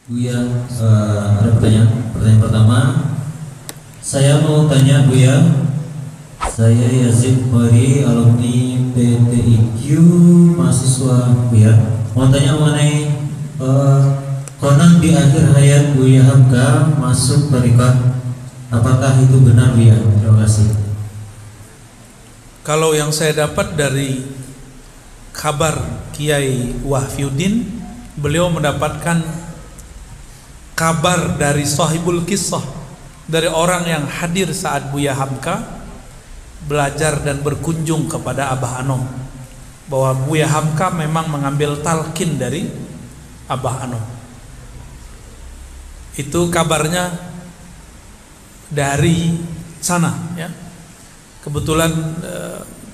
Buya, ada pertanyaan. Pertanyaan pertama, saya mau tanya Buya. Saya Yazid Khori, alumni PTIQ, mahasiswa Buya. Mau tanya mengenai konon di akhir hayat Buya Hamka masuk tarekat. Apakah itu benar Buya? Terima kasih. Kalau yang saya dapat dari kabar Kiai Wahfiuddin, beliau mendapatkan kabar dari sahibul kisah, dari orang yang hadir saat Buya Hamka belajar dan berkunjung kepada Abah Anom, bahwa Buya Hamka memang mengambil talqin dari Abah Anom. Itu kabarnya dari sana ya. Kebetulan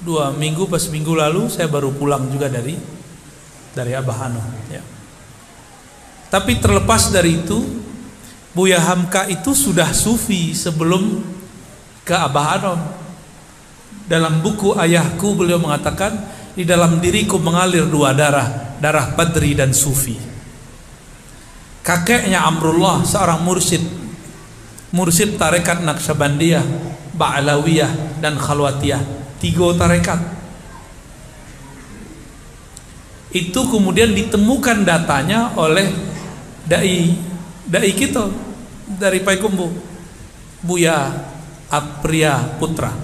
2 minggu pas minggu lalu saya baru pulang juga dari Abah Anom ya. Tapi terlepas dari itu, Buya Hamka itu sudah sufi sebelum ke Abah Anom. Dalam buku Ayahku beliau mengatakan, di dalam diriku mengalir 2 darah, darah Badri dan Sufi. Kakeknya Amrullah seorang mursyid tarekat Naqsyabandiyah, Ba'alawiyah dan Khalwatiyah, 3 tarekat. Itu kemudian ditemukan datanya oleh dai kita dari Payakumbuh, Buya Apria Putra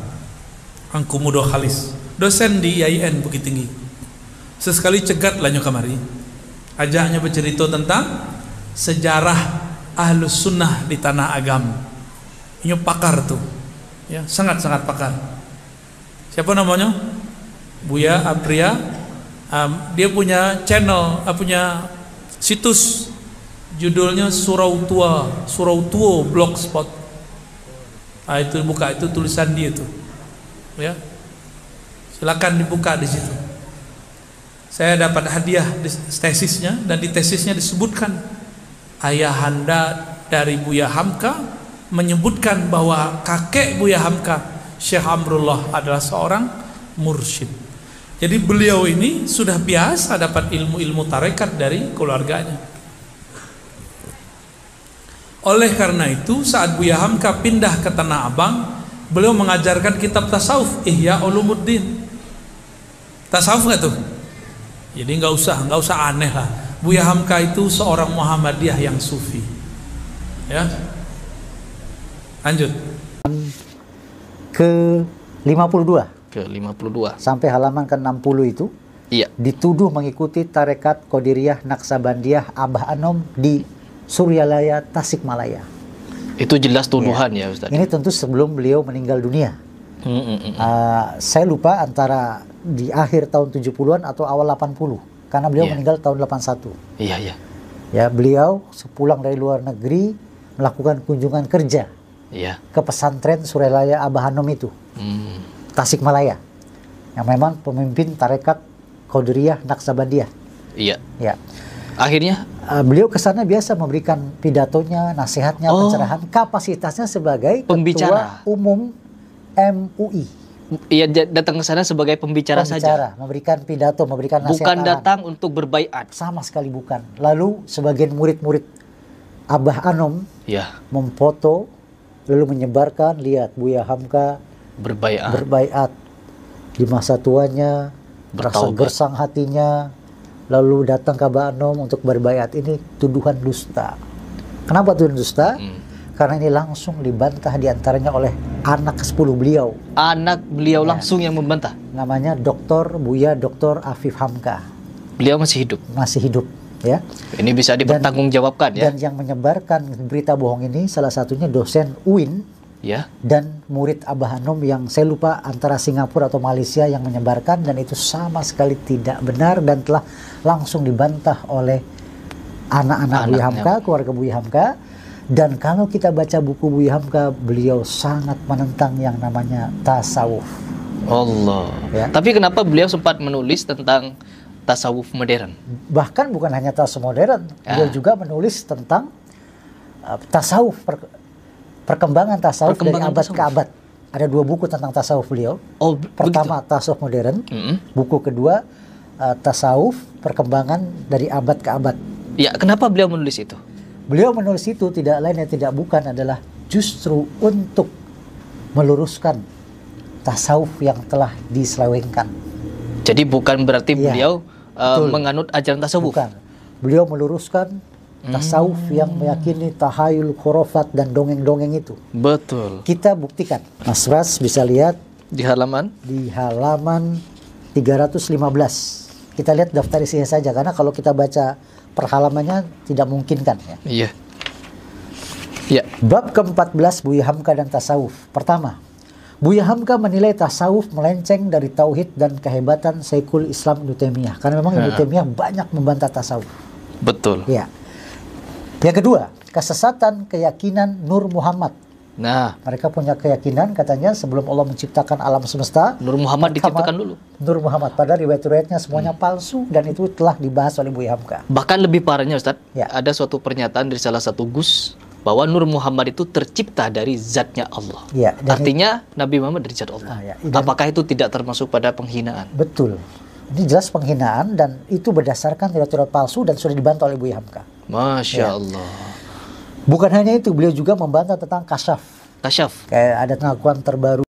Angkumudo Khalis, dosen di IAIN Bukit Tinggi. Sesekali cegat lanyo kamari, ajaknya bercerita tentang sejarah Ahlus Sunnah di tanah agam. Ini pakar tuh ya, sangat-sangat pakar. Siapa namanya? Buya Apria. Dia punya channel, punya situs, judulnya Surau Tua Blogspot. Itu buka, itu tulisan dia tuh ya, silakan dibuka di situ. Saya dapat hadiah di tesisnya, dan di tesisnya disebutkan ayahanda dari Buya Hamka menyebutkan bahwa kakek Buya Hamka, Syekh Amrullah, adalah seorang mursyid. Jadi beliau ini sudah biasa dapat ilmu-ilmu tarekat dari keluarganya. Oleh karena itu, saat Buya Hamka pindah ke Tanah Abang, beliau mengajarkan kitab tasawuf, Ihya Ulumuddin. Tasawuf nggak tuh? Jadi nggak usah aneh lah. Buya Hamka itu seorang Muhammadiyah yang sufi. Ya, lanjut. Ke 52. Ke 52 Sampai halaman ke-60 itu. Iya. Dituduh mengikuti tarekat Qadiriyah Naqsabandiyah Abah Anom di Suryalaya, Tasikmalaya. Itu jelas tuduhan ya Ustaz. Ini tentu sebelum beliau meninggal dunia. Saya lupa antara di akhir tahun 70-an atau awal 80, karena beliau meninggal tahun 81. Iya. Ya, beliau sepulang dari luar negeri melakukan kunjungan kerja ke pesantren Suryalaya Abah Anom itu, Tasikmalaya, yang memang pemimpin tarekat Qadiriyah Naqsabandiyah. Iya. Ya. Akhirnya beliau ke sana biasa memberikan pidatonya, nasihatnya, pencerahan, kapasitasnya sebagai pembicara ketua umum MUI. Iya, datang ke sana sebagai pembicara saja. Memberikan pidato, memberikan nasihat. Bukan datang untuk berbaiat. Sama sekali bukan. Lalu sebagian murid-murid Abah Anom memfoto, lalu menyebarkan, lihat Buya Hamka berbaiat di masa tuanya, merasa gersang hatinya, lalu datang ke Abah Anom untuk berbaiat. Ini tuduhan dusta. Kenapa tuduhan dusta? Karena ini langsung dibantah diantaranya oleh anak ke-10 beliau. Anak beliau langsung yang membantah. Namanya Buya Dr. Afif Hamka. Beliau masih hidup? Masih hidup ya. Ini bisa dipertanggungjawabkan ya. Dan yang menyebarkan berita bohong ini salah satunya dosen UIN dan murid Abah Anom yang saya lupa antara Singapura atau Malaysia yang menyebarkan, dan itu sama sekali tidak benar dan telah langsung dibantah oleh anak-anak Buya Hamka, keluarga Buya Hamka. Dan kalau kita baca buku Buya Hamka, beliau sangat menentang yang namanya tasawuf. Allah. Tapi kenapa beliau sempat menulis tentang tasawuf modern? Bahkan bukan hanya tasawuf modern, beliau juga menulis tentang tasawuf, perkembangan tasawuf dari abad ke abad. Ada 2 buku tentang tasawuf beliau. Pertama tasawuf modern, buku kedua tasawuf perkembangan dari abad ke abad. Ya, kenapa beliau menulis itu? Beliau menulis itu tidak lain dan tidak bukan adalah justru untuk meluruskan tasawuf yang telah diselewengkan. Jadi bukan berarti beliau menganut ajaran tasawuf. Bukan. Beliau meluruskan tasawuf yang meyakini tahayul, khurafat dan dongeng-dongeng itu. Betul. Kita buktikan. Mas Ras bisa lihat di halaman 315. Kita lihat daftar isinya saja karena kalau kita baca per halamannya tidak mungkin kan ya. Iya. Ya. Bab ke-14 Buya Hamka dan tasawuf. Pertama, Buya Hamka menilai tasawuf melenceng dari tauhid dan kehebatan Syekhul Islam Ibnu Taimiyah. Karena memang Ibnu Taimiyah banyak membantah tasawuf. Betul. Ya. Yang kedua, kesesatan keyakinan Nur Muhammad. Nah, mereka punya keyakinan katanya sebelum Allah menciptakan alam semesta, Nur Muhammad diciptakan dulu. Nur Muhammad, padahal riwayat-riwayatnya semuanya palsu dan itu telah dibahas oleh Buya Hamka. Bahkan lebih parahnya Ustadz, ada suatu pernyataan dari salah satu gus bahwa Nur Muhammad itu tercipta dari zatnya Allah. Ya, artinya Nabi Muhammad dari zat Allah. Apakah itu tidak termasuk pada penghinaan? Betul. Ini jelas penghinaan dan itu berdasarkan riwayat-riwayat palsu dan sudah dibantah oleh Buya Hamka. Masya Allah. Bukan hanya itu, beliau juga membantah tentang kasyaf. Kasyaf. Kayak ada pengakuan terbaru